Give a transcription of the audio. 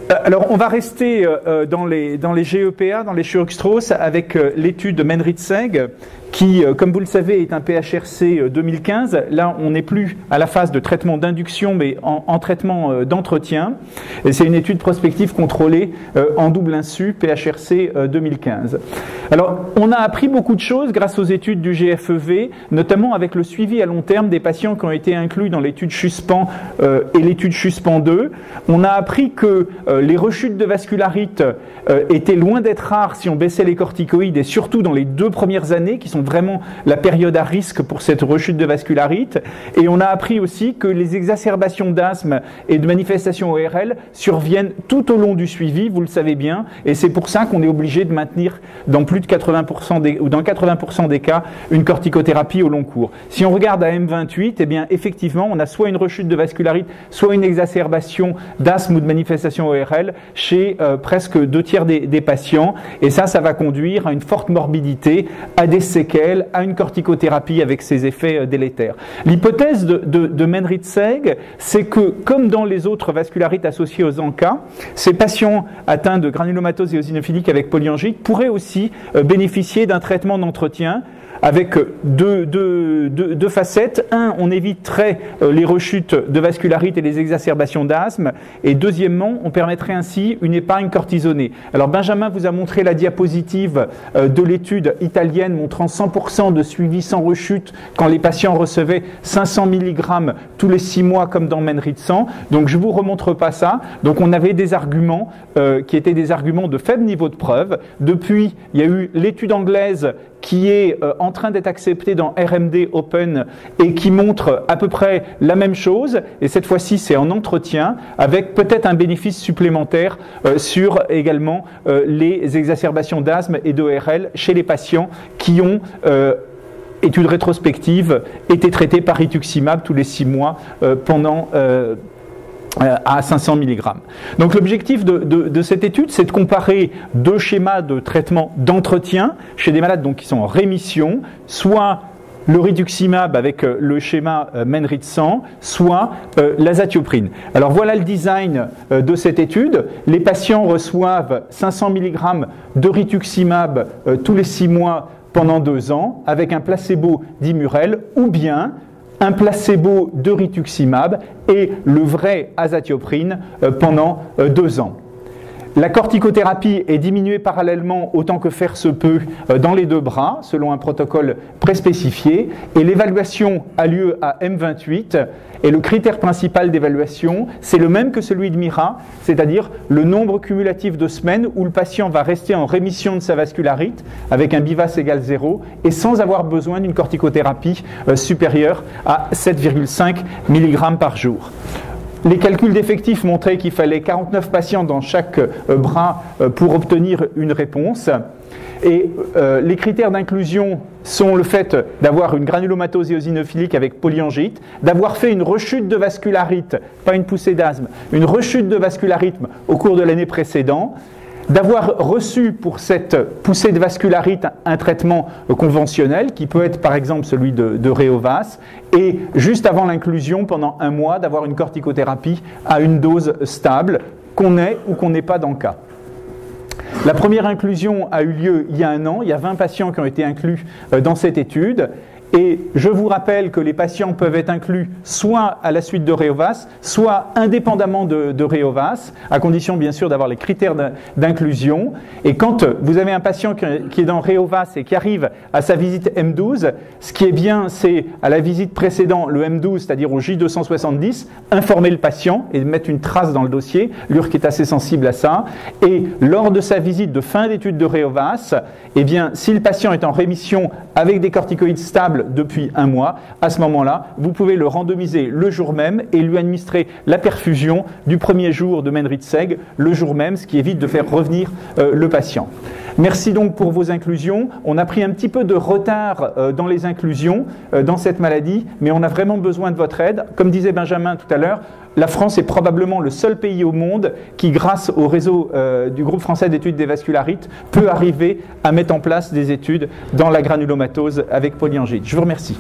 Alors, on va rester dans les GEPA, dans les Chirurg-Strauss, avec l'étude de Menritzeg, qui, comme vous le savez, est un PHRC 2015. Là, on n'est plus à la phase de traitement d'induction, mais en traitement d'entretien. C'est une étude prospective contrôlée en double insu, PHRC 2015. Alors, on a appris beaucoup de choses grâce aux études du GFEV, notamment avec le suivi à long terme des patients qui ont été inclus dans l'étude Chuspan et l'étude Chuspan 2. On a appris que les rechutes de vascularite étaient loin d'être rares si on baissait les corticoïdes, et surtout dans les 2 premières années, qui sont vraiment la période à risque pour cette rechute de vascularite. Et on a appris aussi que les exacerbations d'asthme et de manifestations ORL surviennent tout au long du suivi, vous le savez bien, et c'est pour ça qu'on est obligé de maintenir dans plus de 80% ou dans 80% des cas une corticothérapie au long cours. Si on regarde à M28, eh bien effectivement, on a soit une rechute de vascularite, soit une exacerbation d'asthme ou de manifestation ORL chez presque 2/3 des patients, et ça va conduire à une forte morbidité, à des séquelles, à une corticothérapie avec ses effets délétères. L'hypothèse de Menritzeg, c'est que, comme dans les autres vascularites associées aux ANCA, ces patients atteints de granulomatose éosinophilique avec polyangite pourraient aussi bénéficier d'un traitement d'entretien avec deux facettes. Un, on éviterait les rechutes de vascularite et les exacerbations d'asthme. Et deuxièmement, on permettrait ainsi une épargne cortisonnée. Alors Benjamin vous a montré la diapositive de l'étude italienne montrant 100% de suivi sans rechute quand les patients recevaient 500 mg tous les 6 mois comme dans Menritzan. Donc je ne vous remontre pas ça. Donc on avait des arguments qui étaient des arguments de faible niveau de preuve. Depuis, il y a eu l'étude anglaise qui est en train d'être accepté dans RMD Open et qui montre à peu près la même chose, et cette fois-ci c'est en entretien, avec peut-être un bénéfice supplémentaire sur également les exacerbations d'asthme et d'ORL chez les patients qui ont étude rétrospective été traités par rituximab tous les 6 mois pendant à 500 mg. Donc l'objectif de cette étude, c'est de comparer 2 schémas de traitement d'entretien chez des malades donc, qui sont en rémission, soit le rituximab avec le schéma Menritzan, soit l'azatioprine. Alors voilà le design de cette étude. Les patients reçoivent 500 mg de rituximab tous les 6 mois pendant 2 ans, avec un placebo d'Imurel, ou bien un placebo de rituximab et le vrai azatioprine pendant 2 ans. La corticothérapie est diminuée parallèlement autant que faire se peut dans les 2 bras, selon un protocole préspécifié, et l'évaluation a lieu à M28, et le critère principal d'évaluation, c'est le même que celui de MIRA, c'est-à-dire le nombre cumulatif de semaines où le patient va rester en rémission de sa vascularite, avec un BIVAS égale 0, et sans avoir besoin d'une corticothérapie supérieure à 7,5 mg par jour. Les calculs d'effectifs montraient qu'il fallait 49 patients dans chaque bras pour obtenir une réponse. Et les critères d'inclusion sont le fait d'avoir une granulomatose éosinophilique avec polyangite, d'avoir fait une rechute de vascularite, pas une poussée d'asthme, une rechute de vascularite au cours de l'année précédente, d'avoir reçu pour cette poussée de vascularite un traitement conventionnel, qui peut être par exemple celui de Réovas, et juste avant l'inclusion, pendant 1 mois, d'avoir une corticothérapie à une dose stable, qu'on ait ou qu'on n'ait pas d'ANCA. La première inclusion a eu lieu il y a 1 an, il y a 20 patients qui ont été inclus dans cette étude. Et je vous rappelle que les patients peuvent être inclus soit à la suite de Réovas, soit indépendamment de Réovas, à condition bien sûr d'avoir les critères d'inclusion. Et quand vous avez un patient qui est dans Réovas et qui arrive à sa visite M12, ce qui est bien, c'est à la visite précédente, le M12, c'est-à-dire au J270, informer le patient et mettre une trace dans le dossier. L'URC est assez sensible à ça. Et lors de sa visite de fin d'étude de Réovas, eh bien, si le patient est en rémission avec des corticoïdes stables depuis 1 mois, à ce moment-là, vous pouvez le randomiser le jour même et lui administrer la perfusion du premier jour de Menritzeg le jour même, ce qui évite de faire revenir le patient. Merci donc pour vos inclusions. On a pris un petit peu de retard dans les inclusions dans cette maladie, mais on a vraiment besoin de votre aide. Comme disait Benjamin tout à l'heure, la France est probablement le seul pays au monde qui, grâce au réseau du groupe français d'études des vascularites, peut arriver à mettre en place des études dans la granulomatose avec polyangite. Je vous remercie.